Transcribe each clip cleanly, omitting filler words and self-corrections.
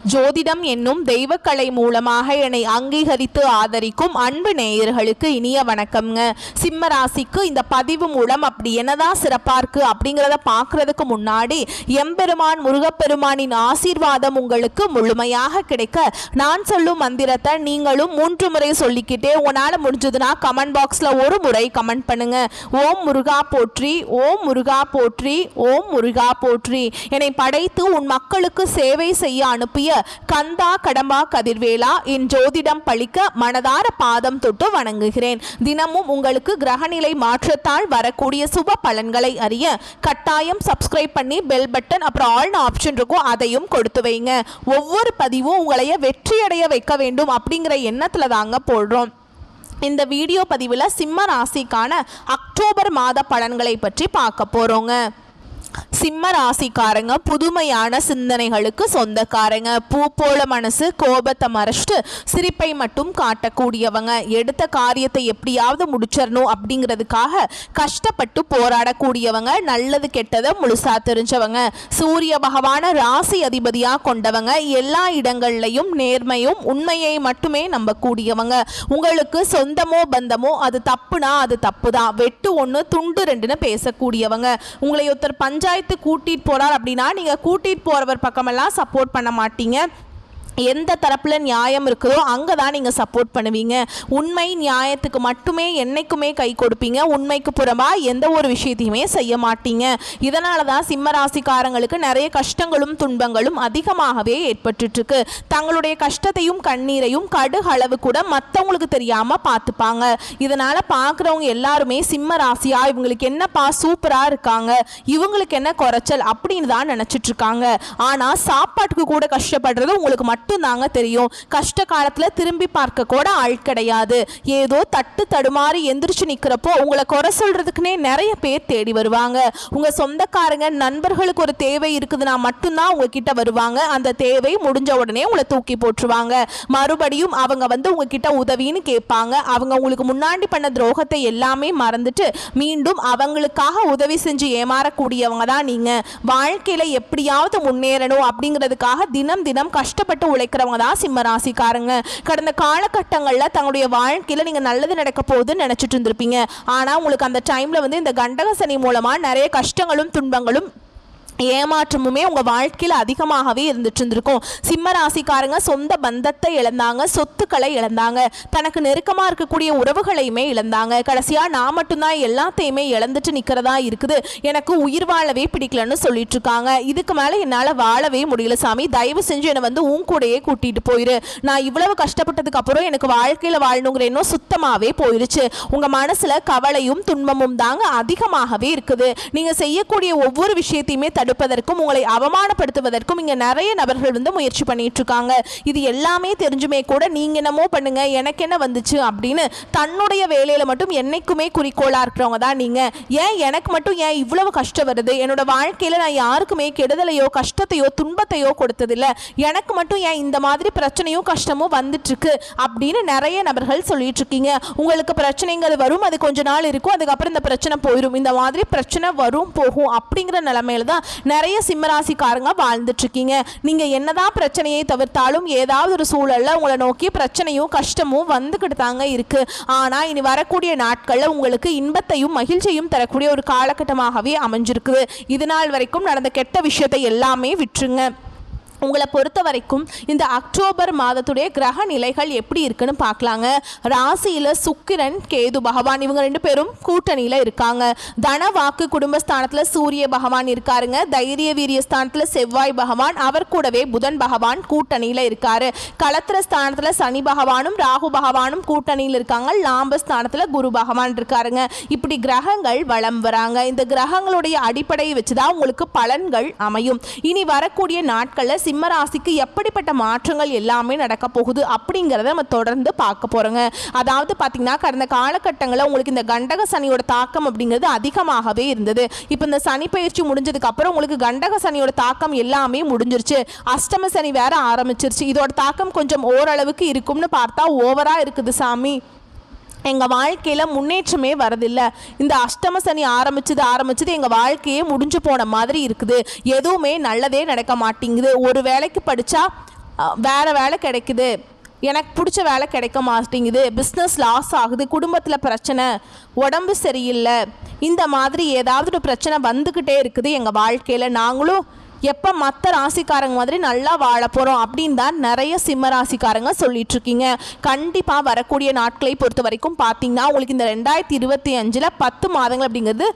ஜோதிடம் என்னும் தெய்வக்கலை மூலமாக என்னை அங்கீகரித்து ஆதரிக்கும் அன்பு நேயர்களுக்கு இனிய வணக்கம்ங்க. சிம்ம ராசிக்கு இந்த பதிவு மூலம் அப்படி என்னதான் சிறப்பா இருக்கு அப்படிங்கிறத பார்க்கறதுக்கு முன்னாடி எம்பெருமான் முருகப்பெருமானின் ஆசீர்வாதம் உங்களுக்கு முழுமையாக கிடைக்க நான் சொல்லும் மந்திரத்தை நீங்களும் 3 முறை சொல்லிக்கிட்டே உங்களால் முடிஞ்சதுன்னா கமெண்ட் பாக்ஸில் ஒரு முறை கமெண்ட் பண்ணுங்க. ஓம் முருகா போற்றி, ஓம் முருகா போற்றி, ஓம் முருகா போற்றி. என்னை படைத்து உன் மக்களுக்கு சேவை செய்ய அனுப்பிய கந்தா கடம்பா கதிர்வேலா என் ஜோதிடம் பழிக்க மனதார பாதம் தொட்டு வணங்குகிறேன். தினமும் உங்களுக்கு கிரகநிலை மாற்றத்தால் வரக்கூடிய சுப பலன்களை அறிய கட்டாயம் சப்ஸ்கிரைப் பண்ணி பெல் பட்டன் அப்புறம் ஆல்னு ஆப்ஷன் இருக்கும், அதையும் கொடுத்து வைங்க. ஒவ்வொரு பதிவும் உங்களைய வெற்றியடைய வைக்க வேண்டும் அப்படிங்கிற எண்ணத்துல தாங்க போடுறோம். இந்த வீடியோ பதிவில் சிம்ம ராசிக்கான அக்டோபர் மாத பலன்களை பற்றி பார்க்க போறோங்க. சிம்ம ராசிக்காரங்க புதுமையான சிந்தனைகளுக்கு சொந்தக்காரங்க. பூ போல மனசு, கோபத்தை மறைச்சிட்டு சிரிப்பை மட்டும் காட்டக்கூடியவங்க. எடுத்த காரியத்தை எப்படியாவது முடிச்சிடணும் அப்படிங்கிறதுக்காக கஷ்டப்பட்டு போராடக்கூடியவங்க. நல்லது கெட்டதை முழுசா தெரிஞ்சவங்க. சூரிய பகவான ராசி அதிபதியா கொண்டவங்க. எல்லா இடங்கள்லையும் நேர்மையும் உண்மையை மட்டுமே நம்பக்கூடியவங்க. உங்களுக்கு சொந்தமோ பந்தமோ அது தப்புனா அது தப்பு தான், வெட்டு 1 துண்டு 2ன்னு பேசக்கூடியவங்க. உங்களை ஒருத்தர் பஞ்சாயத்து கூட்டிட்டு போறார் அப்படின்னா நீங்க கூட்டிட்டு போறவர் பக்கமெல்லாம் சப்போர்ட் பண்ண மாட்டீங்க. எந்த தரப்பில் நியாயம் இருக்குதோ அங்கே தான் நீங்கள் சப்போர்ட் பண்ணுவீங்க. உண்மை நியாயத்துக்கு மட்டுமே என்னைக்குமே கை கொடுப்பீங்க. உண்மைக்கு புறமாக எந்த ஒரு விஷயத்தையுமே செய்ய மாட்டீங்க. இதனால தான் சிம்ம ராசிக்காரங்களுக்கு நிறைய கஷ்டங்களும் துன்பங்களும் அதிகமாகவே ஏற்பட்டுருக்கு. தங்களுடைய கஷ்டத்தையும் கண்ணீரையும் கடுகளவு கூட மற்றவங்களுக்கு தெரியாமல் பார்த்துப்பாங்க. இதனால் பார்க்குறவங்க எல்லாருமே சிம்ம ராசியா இவங்களுக்கு என்னப்பா சூப்பராக இருக்காங்க, இவங்களுக்கு என்ன குறைச்சல் அப்படின்னு தான் நினச்சிட்டு இருக்காங்க. ஆனால் சாப்பாட்டுக்கு கூட கஷ்டப்படுறது உங்களுக்கு மட்டும் தாங்க தெரியும். கஷ்ட காலத்துல திரும்பி பார்க்க கூட ஆள் கிடையாது. ஏதோ தட்டு தடுமாறி எந்திரிச்சு நிக்கிறப்போ உங்களை குறை சொல்றதுக்குன்னே நிறைய பேர் தேடி வருவாங்க. உங்க சொந்தக்காரங்க நண்பர்களுக்கு ஒரு தேவை இருக்குதுன்னா மட்டும்தான் உங்ககிட்ட வருவாங்க. அந்த தேவை முடிஞ்ச உடனே உங்களை தூக்கி போட்டுருவாங்க. மறுபடியும் அவங்க வந்து உங்ககிட்ட உதவின்னு கேட்பாங்க. அவங்க உங்களுக்கு முன்னாடி பண்ண துரோகத்தை எல்லாமே மறந்துட்டு மீண்டும் அவங்களுக்காக உதவி செஞ்சு ஏமாறக்கூடியவங்க தான் நீங்க. வாழ்க்கையில எப்படியாவது முன்னேறணும் அப்படிங்கிறதுக்காக தினம் தினம் கஷ்டப்பட்டு உழைக்கிறவங்க தான் சிம்ம ராசிக்காரங்க. கடந்த காலகட்டங்களில் தங்களுடைய வாழ்க்கையில் நீங்கள் நல்லது நடக்க போகுதுன்னு நினச்சிட்டு இருந்திருப்பீங்க. ஆனால் உங்களுக்கு அந்த டைமில் வந்து இந்த கண்டக சனி மூலமாக நிறைய கஷ்டங்களும் துன்பங்களும் ஏமாற்றமுமே உங்கள் வாழ்க்கையில் அதிகமாகவே இருந்துட்டு இருந்திருக்கும். சிம்ம ராசிக்காரங்க சொந்த பந்தத்தை இழந்தாங்க, சொத்துக்களை இழந்தாங்க, தனக்கு நெருக்கமாக இருக்கக்கூடிய உறவுகளையுமே இழந்தாங்க. கடைசியாக நான் மட்டும்தான் எல்லாத்தையுமே இழந்துட்டு நிற்கிறதா இருக்குது, எனக்கு உயிர் வாழவே பிடிக்கலன்னு சொல்லிட்டு இருக்காங்க. இதுக்கு மேலே என்னால் வாழவே முடியல சாமி, தயவு செஞ்சு என்னை வந்து உன் கூடையே கூட்டிகிட்டு போயிரு. நான் இவ்வளவு கஷ்டப்பட்டதுக்கு அப்புறம் எனக்கு வாழ்க்கையில் வாழணுங்கிற எண்ணம் சுத்தமாகவே போயிடுச்சு. உங்கள் மனசில் கவலையும் துன்பமும் தாங்க அதிகமாகவே இருக்குது. நீங்கள் செய்யக்கூடிய ஒவ்வொரு விஷயத்தையுமே தடுப்பதற்கும் உங்களை அவமானப்படுத்துவதற்கும் இங்க நிறைய நபர்கள் வந்து முயற்சி பண்ணிட்டு இருக்காங்க. இது எல்லாமே தெரிஞ்சுமே கூட நீங்க என்னமோ பண்ணுங்க எனக்கு என்ன வந்துச்சு அப்படின்னு தன்னுடைய வேலையில மட்டும் என்னைக்குமே குறிக்கோளா இருக்கிறவங்க தான் நீங்க. ஏன் எனக்கு மட்டும் ஏன் இவ்வளவு கஷ்டம் வருது, என்னோட வாழ்க்கையில நான் யாருக்குமே கெடுதலையோ கஷ்டத்தையோ துன்பத்தையோ கொடுத்ததில்லை, எனக்கு மட்டும் ஏன் இந்த மாதிரி பிரச்சனையும் கஷ்டமும் வந்துட்டு இருக்கு அப்படின்னு நிறைய நபர்கள் சொல்லிட்டு இருக்கீங்க. உங்களுக்கு பிரச்சனைங்கிறது வரும், அது கொஞ்ச நாள் இருக்கும், அதுக்கப்புறம் இந்த பிரச்சனை போயிடும். இந்த மாதிரி பிரச்சனை வரும் போகும் அப்படிங்கிற நிலைமையில தான் நிறைய சிம்மராசிக்காரங்க வாழ்ந்துட்டு இருக்கீங்க. நீங்க என்னதான் பிரச்சனையை தவிர்த்தாலும் ஏதாவது ஒரு சூழல்ல உங்களை நோக்கி பிரச்சனையும் கஷ்டமும் வந்துகிட்டு தாங்க இருக்கு. ஆனா இனி வரக்கூடிய நாட்கள்ல உங்களுக்கு இன்பத்தையும் மகிழ்ச்சியும் தரக்கூடிய ஒரு காலகட்டமாகவே அமைஞ்சிருக்குது. இது நாள் வரைக்கும் நடந்த கெட்ட விஷயத்தை எல்லாமே விட்டுருங்க. உங்களை பொறுத்த வரைக்கும் இந்த அக்டோபர் மாதத்துடைய கிரக நிலைகள் எப்படி இருக்குன்னு பார்க்கலாங்க. ராசியில் சுக்கிரன் கேது பகவான் இவங்க 2 பேரும் கூட்டணியில் இருக்காங்க. தன வாக்கு குடும்பஸ்தானத்தில் சூரிய பகவான் இருக்காருங்க. தைரிய வீரிய ஸ்தானத்தில் செவ்வாய் பகவான், அவர் கூடவே புதன் பகவான் கூட்டணியில் இருக்காரு. களத்திர ஸ்தானத்தில் சனி பகவானும் ராகு பகவானும் கூட்டணியில் இருக்காங்க. லாம்பஸ்தானத்தில் குரு பகவான் இருக்காருங்க. இப்படி கிரகங்கள் வலம் வராங்க. இந்த கிரகங்களுடைய அடிப்படையை வச்சுதான் உங்களுக்கு பலன்கள் அமையும். இனி வரக்கூடிய நாட்களில் சிம்ம ராசிக்கு எப்படிப்பட்ட மாற்றங்கள் எல்லாமே நடக்க போகுது அப்படிங்கிறத நம்ம தொடர்ந்து பார்க்க போறோங்க. அதாவது பார்த்தீங்கன்னா கடந்த காலகட்டங்களில் உங்களுக்கு இந்த கண்டக சனியோட தாக்கம் அப்படிங்கிறது அதிகமாகவே இருந்தது. இப்போ இந்த சனி பயிற்சி முடிஞ்சதுக்கு அப்புறம் உங்களுக்கு கண்டக சனியோட தாக்கம் எல்லாமே முடிஞ்சிருச்சு. அஷ்டம சனி வேற ஆரம்பிச்சிருச்சு. இதோட தாக்கம் கொஞ்சம் ஓரளவுக்கு இருக்கும்னு பார்த்தா ஓவரா இருக்குது சாமி. எங்கள் வாழ்க்கையில் முன்னேற்றமே வரதில்லை. இந்த அஷ்டம சனி ஆரம்பிச்சது எங்கள் வாழ்க்கையே முடிஞ்சு போன மாதிரி இருக்குது. எதுவுமே நல்லதே நடக்க மாட்டேங்குது. ஒரு வேலைக்கு படித்தா வேறு வேலை கிடைக்குது, எனக்கு பிடிச்ச வேலை கிடைக்க மாட்டேங்குது, பிஸ்னஸ் லாஸ் ஆகுது, குடும்பத்தில் பிரச்சனை, உடம்பு சரியில்லை, இந்த மாதிரி ஏதாவது ஒரு பிரச்சனை வந்துக்கிட்டே இருக்குது எங்கள் வாழ்க்கையில், நாங்களும் எப்போ மற்ற ராசிக்காரங்க மாதிரி நல்லா வாழ போகிறோம் அப்படின்னு தான் நிறைய சிம்ம ராசிக்காரங்க சொல்லிகிட்ருக்கீங்க. கண்டிப்பாக வரக்கூடிய நாட்களை பொறுத்த வரைக்கும் பார்த்தீங்கன்னா உங்களுக்கு இந்த 2025 10 மாதங்கள் அப்படிங்கிறது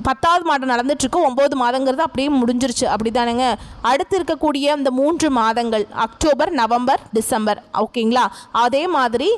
10வது மாதம் நடந்துட்டுருக்கு, 9 மாதங்கிறது அப்படியே முடிஞ்சிருச்சு அப்படி தானேங்க. அடுத்து இருக்கக்கூடிய இந்த 3 மாதங்கள் அக்டோபர், நவம்பர், டிசம்பர், ஓகேங்களா. அதே மாதிரி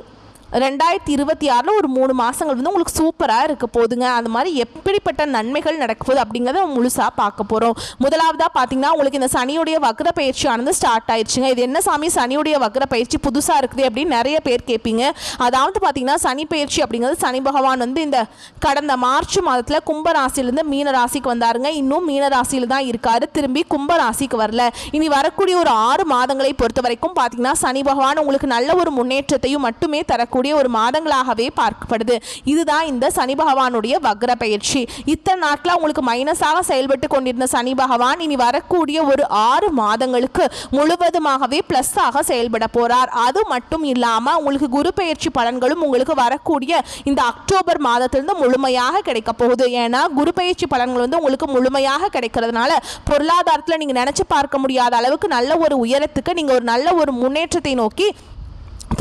2026 ஒரு 3 மாதங்கள் வந்து உங்களுக்கு சூப்பராக இருக்க போகுதுங்க. அந்த மாதிரி எப்படிப்பட்ட நன்மைகள் நடக்க போகுது அப்படிங்கிறத முழுசாக பார்க்க போகிறோம். முதலாவதாக பார்த்தீங்கன்னா உங்களுக்கு இந்த சனியுடைய வக்ர பயிற்சியானது ஸ்டார்ட் ஆயிடுச்சுங்க. இது என்ன சாமி சனியுடைய வக்ர பயிற்சி புதுசாக இருக்குது அப்படின்னு நிறைய பேர் கேட்பீங்க. அதாவது பார்த்தீங்கன்னா சனி பயிற்சி அப்படிங்கிறது சனி பகவான் வந்து இந்த கடந்த மார்ச் மாதத்தில் கும்ப ராசியிலேருந்து மீன ராசிக்கு வந்தாருங்க. இன்னும் மீன ராசியில் தான் இருக்காரு, திரும்பி கும்ப ராசிக்கு வரல. இனி வரக்கூடிய ஒரு 6 மாதங்களை பொறுத்த வரைக்கும் பார்த்தீங்கன்னா சனி பகவான் உங்களுக்கு நல்ல ஒரு முன்னேற்றத்தையும் மட்டுமே தரக்கூடிய ஒரு மாதங்களாகவே பார்க்கப்படுது. இதுதான் இந்த சனி பகவானுடைய வக்ர பயிற்சி. இத்தனை நாட்களா உங்களுக்கு மைனஸாக செயல்பட்டு கொண்டிருந்த சனி பகவான் இனி வரக்கூடிய ஒரு 6 மாதங்களுக்கு முழுவதுமாகவே பிளஸ் ஆக செயல்பட போறார். அது மட்டும் இல்லாம உங்களுக்கு குரு பயிற்சி பலன்களும் உங்களுக்கு வரக்கூடிய இந்த அக்டோபர் மாதத்திலிருந்து முழுமையாக கிடைக்க போகுது. ஏன்னா குரு பயிற்சி பலன்கள் வந்து உங்களுக்கு முழுமையாக கிடைக்கிறதுனால பொருளாதாரத்தில் நீங்க நினைச்சு பார்க்க முடியாத அளவுக்கு நல்ல ஒரு உயரத்துக்கு நீங்க ஒரு நல்ல ஒரு முன்னேற்றத்தை நோக்கி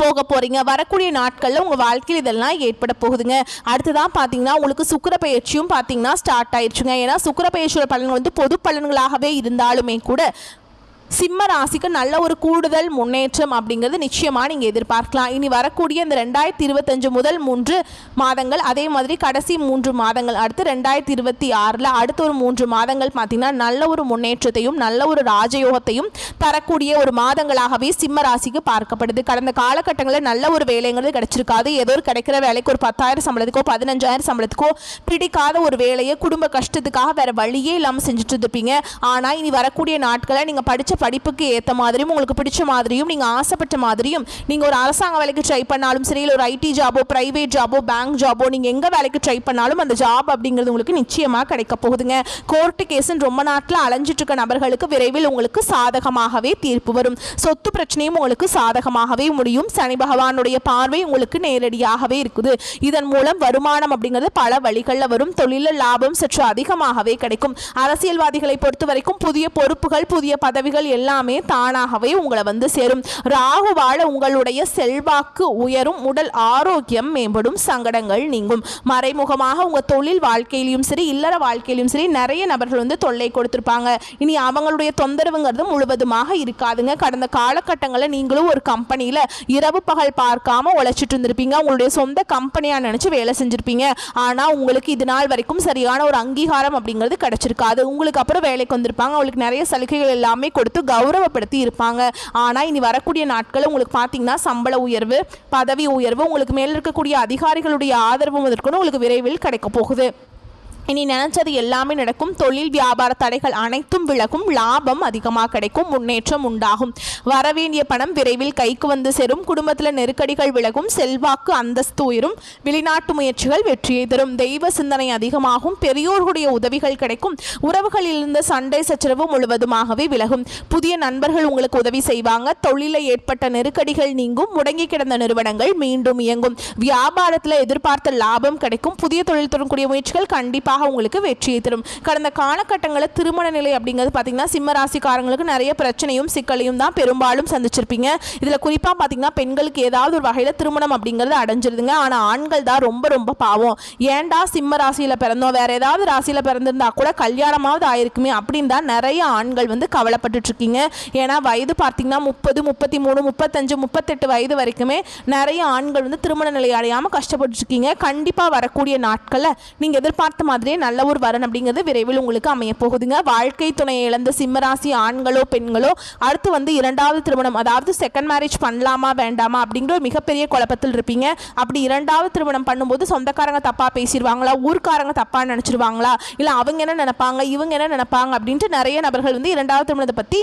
போக போகிறீங்க. வரக்கூடிய நாட்களில் உங்கள் வாழ்க்கையில் இதெல்லாம் ஏற்பட போகுதுங்க. அடுத்ததான் பார்த்தீங்கன்னா உங்களுக்கு சுக்கிர பயிற்சியும் பார்த்தீங்கன்னா ஸ்டார்ட் ஆயிடுச்சுங்க. ஏன்னா சுக்கிர பயிற்சியோட பலன்கள் வந்து பொது பலன்களாகவே இருந்தாலுமே கூட சிம்ம ராசிக்கு நல்ல ஒரு கூடுதல் முன்னேற்றம் அப்படிங்கிறது நிச்சயமாக நீங்கள் எதிர்பார்க்கலாம். இனி வரக்கூடிய இந்த 2025 முதல் 3 மாதங்கள், அதே மாதிரி கடைசி 3 மாதங்கள், அடுத்து 2026 அடுத்த ஒரு 3 மாதங்கள் பார்த்தீங்கன்னா நல்ல ஒரு முன்னேற்றத்தையும் நல்ல ஒரு ராஜயோகத்தையும் தரக்கூடிய ஒரு மாதங்களாகவே சிம்ம ராசிக்கு பார்க்கப்படுது. கடந்த காலகட்டங்களில் நல்ல ஒரு வேலைங்கிறது கிடைச்சிருக்காது. ஏதோ ஒரு கிடைக்கிற வேலைக்கு ஒரு 10,000 சம்பளத்துக்கோ 15,000 சம்பளத்துக்கோ பிடிக்காத ஒரு வேலையை குடும்ப கஷ்டத்துக்காக வேற வழியே இல்லாமல் செஞ்சுட்டு இருப்பீங்க. ஆனால் இனி வரக்கூடிய நாட்களை நீங்கள் படித்த படிப்புக்கு ஏற்ற மாதிரியும் உங்களுக்கு பிடிச்ச மாதிரியும் நீங்கள் ஆசைப்பட்ட மாதிரியும் நீங்கள் ஒரு அரசாங்க வேலைக்கு ட்ரை பண்ணாலும் சரி, இல்லை ஒரு ஐடி ஜாபோ, பிரைவேட் ஜாபோ, பேங்க் ஜாபோ, நீங்கள் எங்கே வேலைக்கு ட்ரை பண்ணாலும் அந்த ஜாப் அப்படிங்கிறது உங்களுக்கு நிச்சயமாக கிடைக்க போகுதுங்க. கோர்ட்டு கேஸுன்னு ரொம்ப நாட்டில் அலைஞ்சிட்டு இருக்க நபர்களுக்கு விரைவில் உங்களுக்கு சாதகமாகவே தீர்ப்பு வரும். சொத்து பிரச்சனையும் உங்களுக்கு சாதகமாகவே முடியும். சனி பகவானுடைய பார்வை உங்களுக்கு நேரடியாகவே இருக்குது. இதன் மூலம் வருமானம் அப்படிங்கிறது பல வழிகளில் வரும். தொழிலில் லாபம் சற்று அதிகமாகவே கிடைக்கும். அரசியல்வாதிகளை பொறுத்த வரைக்கும் புதிய பொறுப்புகள், புதிய பதவிகள் எல்லாமே தானாகவே உங்களை வந்து சேரும். ராகுவால உங்களுடைய செல்வாக்கு உயரும், உடல் ஆரோக்கியம் மேம்படும், சங்கடங்கள் நீங்கும். மறைமுகமாக உங்க தொழில் வாழ்க்கையிலும் சரி, இல்லற வாழ்க்கையிலும் சரி நிறைய நபர்கள் வந்து தொல்லை கொடுத்திருப்பாங்க. இனி அவங்களுடைய தொந்தரவுங்கிறது முழுவதுமாக இருக்காதுங்க. கடந்த காலகட்டங்களில் நீங்களும் ஒரு கம்பெனியில் இரவு பகல் பார்க்காம உழைச்சிட்டு இருந்திருப்பீங்க. உங்களுடைய சொந்த கம்பெனியாக நினைச்சு வேலை செஞ்சிருப்பீங்க. ஆனால் உங்களுக்கு இது நாள் வரைக்கும் சரியான ஒரு அங்கீகாரம் அப்படிங்கிறது கிடைச்சிருக்காது. உங்களுக்கு அப்புறம் வேலைக்கு வந்திருப்பாங்க, அவங்களுக்கு நிறைய சலுகைகள் எல்லாமே கொடுத்து கௌரவப்படுத்தி இருப்பாங்க. ஆனால் இனி வரக்கூடிய நாட்கள் உங்களுக்கு பார்த்தீங்கன்னா சம்பள உயர்வு, பதவி உயர்வு, உங்களுக்கு மேல் இருக்கக்கூடிய அதிகாரிகளுடைய ஆதரவு முதற்கொண்டு உங்களுக்கு விரைவில் கிடைக்க போகுது. இனி நினைச்சது எல்லாமே நடக்கும். தொழில் வியாபார தடைகள் அனைத்தும் விலகும். லாபம் அதிகமாக கிடைக்கும். முன்னேற்றம் உண்டாகும். வரவேண்டிய பணம் விரைவில் கைக்கு வந்து சேரும். குடும்பத்தில் நெருக்கடிகள் விலகும். செல்வாக்கு அந்தஸ்து உயரும். வெளிநாட்டு முயற்சிகள் வெற்றியை தரும். தெய்வ சிந்தனை அதிகமாகும். பெரியோர்களுடைய உதவிகள் கிடைக்கும். உறவுகளில் இருந்த சண்டை சச்சரவு முழுவதுமாகவே விலகும். புதிய நண்பர்கள் உங்களுக்கு உதவி செய்வாங்க. தொழிலில் ஏற்பட்ட நெருக்கடிகள் நீங்கும். முடங்கி கிடந்த நிறுவனங்கள் மீண்டும் இயங்கும். வியாபாரத்தில் எதிர்பார்த்த லாபம் கிடைக்கும். புதிய தொழில் தொடரக்கூடிய முயற்சிகள் கண்டிப்பாக உங்களுக்கு வெற்றியை தரும். கடந்த காலகட்டங்களில் திருமண நிலை அப்படிங்கிறது பார்த்தீங்கன்னா சிம்ம ராசிக்காரங்களுக்கு நிறைய பிரச்சனையும் சிக்கலையும் தான் பெரும்பாலும் சந்திச்சிருப்பீங்க. இதில் குறிப்பாக பார்த்தீங்கன்னா பெண்களுக்கு ஏதாவது ஒரு வகையில் திருமணம் அப்படிங்கிறது அடைஞ்சிருதுங்க. ஆனால் ஆண்கள் தான் ரொம்ப ரொம்ப பாவம். ஏன்டா சிம்ம ராசியில் பிறந்தோம், வேற ஏதாவது ராசியில் பிறந்திருந்தா கூட கல்யாணமாவது ஆயிருக்குமே அப்படின்னு தான் நிறைய ஆண்கள் வந்து கவலைப்பட்டு இருக்கீங்க. ஏன்னா வயது பார்த்தீங்கன்னா 30, 33, 35, 38 வயது வரைக்குமே நிறைய ஆண்கள் வந்து திருமண நிலை அடையாமல் கஷ்டப்பட்டு இருக்கீங்க. கண்டிப்பாக வரக்கூடிய நாட்களில் நீங்கள் எதிர்பார்த்த மாதிரி நல்ல ஒரு வரன் அப்படிங்கிறது விரைவில் உங்களுக்கு அமைய போகுதுங்க. வாழ்க்கை துணையை இழந்த சிம்மராசி ஆண்களோ பெண்களோ அடுத்து வந்து 2வது திருமணம், அதாவது செகண்ட் மேரேஜ் பண்ணலாமா வேண்டாமா அப்படிங்கிற ஒரு மிகப்பெரிய குழப்பத்தில் இருப்பீங்க. அப்படி 2வது திருமணம் பண்ணும்போது சொந்தக்காரங்க தப்பா பேசிடுவாங்களா, ஊர்க்காரங்க தப்பா நினைச்சிருவாங்களா, இல்லை அவங்க என்ன நினைப்பாங்க, இவங்க என்ன நினைப்பாங்க அப்படின்ட்டு நிறைய நபர்கள் வந்து 2வது திருமணத்தை பற்றி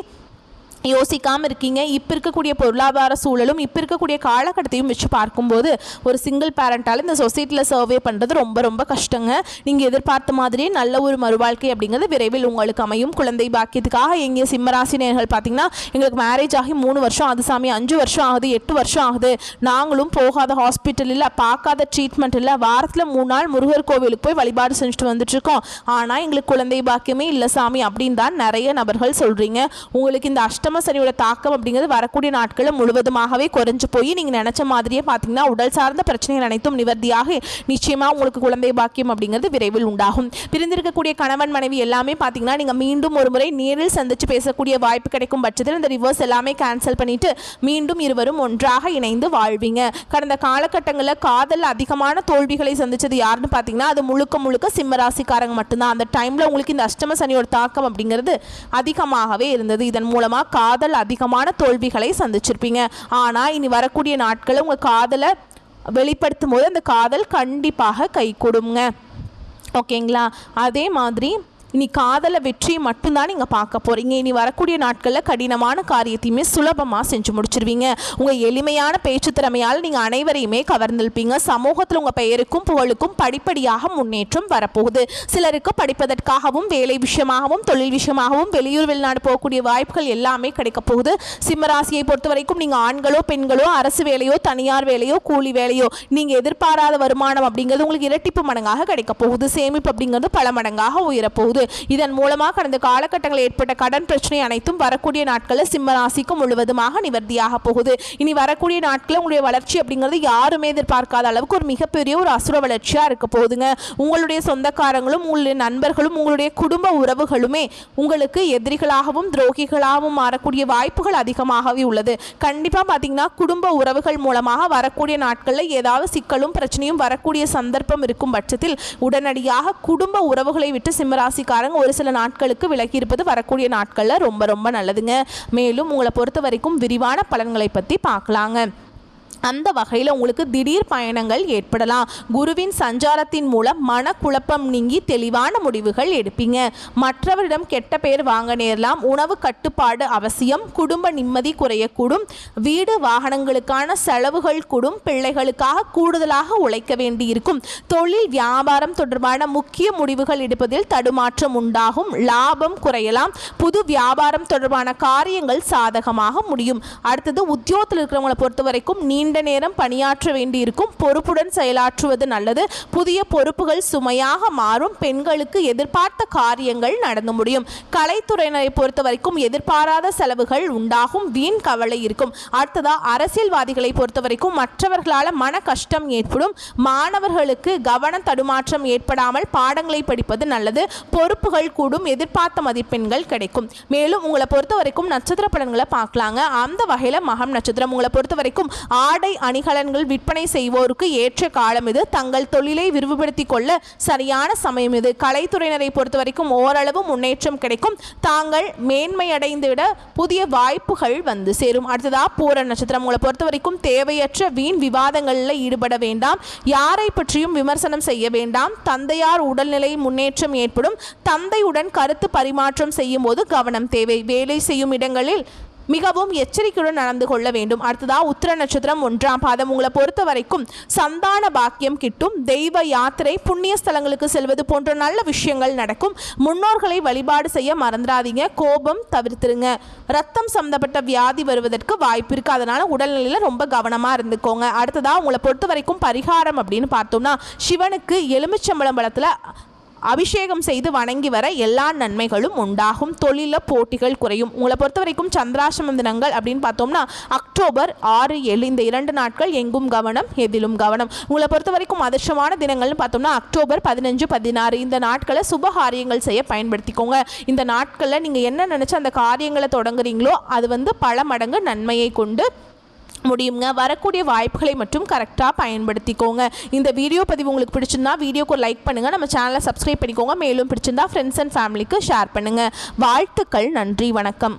யோசிக்காமல் இருக்கீங்க. இப்போ இருக்கக்கூடிய பொருளாதார சூழலும் இப்போ இருக்கக்கூடிய காலகட்டத்தையும் வச்சு பார்க்கும்போது ஒரு சிங்கிள் பேரண்டால் இந்த சொசைட்டியில் சர்வே பண்ணுறது ரொம்ப ரொம்ப கஷ்டங்க. நீங்கள் எதிர்பார்த்த மாதிரியே நல்ல ஒரு மறுவாழ்க்கை அப்படிங்கிறது விரைவில் உங்களுக்கு அமையும். குழந்தை பாக்கியத்துக்காக எங்கள் சிம்மராசி நேயர்கள் பார்த்தீங்கன்னா, எங்களுக்கு மேரேஜ் ஆகி 3 வருஷம் ஆகுது சாமி, 5 வருஷம் ஆகுது, 8 வருஷம் ஆகுது, நாங்களும் போகாத ஹாஸ்பிட்டல் இல்லை, பார்க்காத ட்ரீட்மெண்ட் இல்லை, வாரத்தில் 3 நாள் முருகர் கோவிலுக்கு போய் வழிபாடு செஞ்சுட்டு வந்துட்டுருக்கோம், ஆனால் எங்களுக்கு குழந்தை பாக்கியமே இல்லை சாமி அப்படின்னு தான் நிறைய நபர்கள் சொல்கிறீங்க. உங்களுக்கு இந்த அஷ்டம சனியோட தாக்கம் அப்படிங்கிறது வரக்கூடிய நாட்களில் முழுவதுமாகவே குறைஞ்சு போய் நீங்கள் நினைச்ச மாதிரியே பார்த்தீங்கன்னா உடல் சார்ந்த பிரச்சனைகள் அனைத்தும் நிவர்த்தியாக நிச்சயமாக உங்களுக்கு குழந்தை பாக்கியம் அப்படிங்கிறது விரைவில் உண்டாகும். பிரிந்திருக்கக்கூடிய கணவன் மனைவி எல்லாமே பார்த்தீங்கன்னா நீங்கள் மீண்டும் ஒரு முறை நேரில் சந்தித்து பேசக்கூடிய வாய்ப்பு கிடைக்கும் பட்சத்தில் இந்த ரிவர்ஸ் எல்லாமே கேன்சல் பண்ணிட்டு மீண்டும் இருவரும் ஒன்றாக இணைந்து வாழ்வீங்க. கடந்த காலகட்டங்களில் காதல் அதிகமான தோல்விகளை சந்திச்சது யாருன்னு பார்த்தீங்கன்னா அது முழுக்க முழுக்க சிம்மராசிக்காரங்க மட்டும்தான். அந்த டைமில் உங்களுக்கு இந்த அஷ்டம சனியோட தாக்கம் அப்படிங்கிறது அதிகமாகவே இருந்தது. இதன் மூலமாக காதல் அதிகமான தோல்விகளை சந்திச்சிருப்பீங்க. ஆனால் இனி வரக்கூடிய நாட்களில் உங்கள் காதலை வெளிப்படுத்தும் போது அந்த காதல் கண்டிப்பாக கை கொடுங்க. ஓகேங்களா? அதே மாதிரி இனி காதலை வெற்றி மட்டும்தான் நீங்கள் பார்க்க போகிறீங்க. இனி வரக்கூடிய நாட்களில் கடினமான காரியத்தையுமே சுலபமாக செஞ்சு முடிச்சிருவீங்க. உங்கள் எளிமையான பேச்சு திறமையால் நீங்கள் அனைவரையுமே கவர்ந்திருப்பீங்க. சமூகத்தில் உங்கள் பெயருக்கும் புகழுக்கும் படிப்படியாக முன்னேற்றம் வரப்போகுது. சிலருக்கு படிப்பதற்காகவும் வேலை விஷயமாகவும் தொழில் விஷயமாகவும் வெளியூர் வெளிநாடு போகக்கூடிய வாய்ப்புகள் எல்லாமே கிடைக்க போகுது. சிம்மராசியை பொறுத்த வரைக்கும் நீங்கள் ஆண்களோ பெண்களோ அரசு வேலையோ தனியார் வேலையோ கூலி வேலையோ நீங்கள் எதிர்பாராத வருமானம் அப்படிங்கிறது உங்களுக்கு இரட்டிப்பு மடங்காக கிடைக்க போகுது. சேமிப்பு அப்படிங்கிறது பல மடங்காக உயரப்போகுது. இதன் மூலமாக கடந்த காலகட்டங்களில் ஏற்பட்ட கடன் பிரச்சனை அனைத்தும் வரக்கூடிய நாட்களில் சிம்மராசிக்கு முழுவதுமாக நிவர்த்தியாக போகுது. இனி வரக்கூடிய நாட்களில் உங்களுடைய வளர்ச்சி அப்படிங்கிறது யாருமே எதிர்பார்க்காத அளவுக்கு ஒரு மிகப்பெரிய ஒரு அசுர வளர்ச்சியாக இருக்க போகுதுங்க. உங்களுடைய சொந்தக்காரங்களும் உங்களுடைய நண்பர்களும் உங்களுடைய குடும்ப உறவுகளுமே உங்களுக்கு எதிரிகளாகவும் துரோகிகளாகவும் மாறக்கூடிய வாய்ப்புகள் அதிகமாகவே உள்ளது. கண்டிப்பாக பார்த்தீங்கன்னா குடும்ப உறவுகள் மூலமாக வரக்கூடிய நாட்களில் ஏதாவது சிக்கலும் பிரச்சனையும் வரக்கூடிய சந்தர்ப்பம் இருக்கும் பட்சத்தில் உடனடியாக குடும்ப உறவுகளை விட்டு சிம்மராசிக்காரங்க ஒரு சில நாட்களுக்கு விலகி இருப்பது வரக்கூடிய நாட்களில் ரொம்ப ரொம்ப நல்லதுங்க. மேலும் உங்களை பொறுத்த வரைக்கும் விரிவான பலன்களை பற்றி பார்க்கலாங்க. அந்த வகையில் உங்களுக்கு திடீர் பயணங்கள் ஏற்படலாம். குருவின் சஞ்சாரத்தின் மூலம் மனக்குழப்பம் நீங்கி தெளிவான முடிவுகள் எடுப்பீங்க. மற்றவரிடம் கெட்ட பெயர் வாங்க நேரலாம். உணவு கட்டுப்பாடு அவசியம். குடும்ப நிம்மதி குறையக்கூடும். வீடு வாகனங்களுக்கான செலவுகள் கூடும். பிள்ளைகளுக்காக கூடுதலாக உழைக்க வேண்டியிருக்கும். தொழில் வியாபாரம் தொடர்பான முக்கிய முடிவுகள் எடுப்பதில் தடுமாற்றம் உண்டாகும். லாபம் குறையலாம். புது வியாபாரம் தொடர்பான காரியங்கள் சாதகமாக முடியும். அடுத்தது உத்தியோகத்தில் இருக்கிறவங்களை பொறுத்த வரைக்கும் நீண்ட நேரம் பணியாற்ற வேண்டியிருக்கும். பொறுப்புடன் செயலாற்றுவது நல்லது. புதிய பொறுப்புகள் சுமையாக மாறும். பெண்களுக்கு எதிர்பார்த்த காரியங்கள் நடந்து முடியும். கலைத்துறையினரை பொறுத்த வரைக்கும் எதிர்பாராத செலவுகள் உண்டாகும். வீண் கவலை இருக்கும். அடுத்ததா அரசியல்வாதிகளை பொறுத்த வரைக்கும் மற்றவர்களால் மன கஷ்டம் ஏற்படும். மாணவர்களுக்கு கவன தடுமாற்றம் ஏற்படாமல் பாடங்களை படிப்பது நல்லது. பொறுப்புகள் கூடும். எதிர்பார்த்த மதிப்பெண்கள் கிடைக்கும். மேலும் உங்களை பொறுத்த வரைக்கும் நட்சத்திர பலன்களை பார்க்கலாங்க. அந்த வகையில் மகம் நட்சத்திரம் உங்களை பொறுத்த வரைக்கும் ஆடை அணிகலன்கள் விற்பனை செய்வோருக்கு ஏற்ற காலம் இது. தங்கள் தொழிலை விரிவுபடுத்திக் கொள்ள சரியான சமயம் இது. கலைத்துறையினரை பொறுத்த வரைக்கும் ஓரளவு முன்னேற்றம் கிடைக்கும். தாங்கள் மேன்மை அடைந்துவிட புதிய வாய்ப்புகள் வந்து சேரும். அடுத்ததா பூர நட்சத்திரம் உங்களை பொறுத்த வரைக்கும் தேவையற்ற வீண் விவாதங்களில் ஈடுபட வேண்டாம். யாரை பற்றியும் விமர்சனம் செய்ய வேண்டாம். தந்தையார் உடல்நிலை முன்னேற்றம் ஏற்படும். தந்தையுடன் கருத்து பரிமாற்றம் செய்யும் போது கவனம் தேவை. வேலை செய்யும் இடங்களில் மிகவும் எச்சரிக்கையுடன் நடந்து கொள்ள வேண்டும். அடுத்ததா உத்திர நட்சத்திரம் 1ஆம் பாதம் உங்களை பொறுத்த வரைக்கும் சந்தான பாக்கியம் கிட்டும். தெய்வ யாத்திரை புண்ணிய ஸ்தலங்களுக்கு செல்வது போன்ற நல்ல விஷயங்கள் நடக்கும். முன்னோர்களை வழிபாடு செய்ய மறந்துடாதீங்க. கோபம் தவிர்த்துருங்க. ரத்தம் சம்பந்தப்பட்ட வியாதி வருவதற்கு வாய்ப்பு இருக்கு. அதனால உடல்நிலையில் ரொம்ப கவனமா இருந்துக்கோங்க. அடுத்ததா உங்களை பொறுத்த வரைக்கும் பரிகாரம் அப்படின்னு பார்த்தோம்னா சிவனுக்கு எலுமிச்சம்பழம் பழத்துல அபிஷேகம் செய்து வணங்கி வர எல்லா நன்மைகளும் உண்டாகும். தொழில போட்டிகள் குறையும். உங்களை பொறுத்த வரைக்கும் சந்திராசிரம தினங்கள் அப்படின்னு பார்த்தோம்னா அக்டோபர் 6, 7 இந்த 2 நாட்கள் எங்கும் கவனம் எதிலும் கவனம். உங்களை பொறுத்த வரைக்கும் அதிர்ஷ்டமான தினங்கள்னு பார்த்தோம்னா அக்டோபர் 15, 16 இந்த நாட்களை சுப காரியங்கள் செய்ய பயன்படுத்திக்கோங்க. இந்த நாட்களில் நீங்கள் என்ன நினச்சி அந்த காரியங்களை தொடங்குறீங்களோ அது பல மடங்கு நன்மையை கொண்டு முடியுங்க. வரக்கூடிய வாய்ப்புகளை மட்டும் கரெக்டாக பயன்படுத்திக்கோங்க. இந்த வீடியோ பதிவு உங்களுக்கு பிடிச்சிருந்தா வீடியோக்கு லைக் பண்ணுங்கள். நம்ம சேனலை சப்ஸ்கிரைப் பண்ணிக்கோங்க. மேலும் பிடிச்சிருந்தா ஃப்ரெண்ட்ஸ் அண்ட் ஃபேமிலிக்கு ஷேர் பண்ணுங்கள். வாழ்த்துக்கள். நன்றி. வணக்கம்.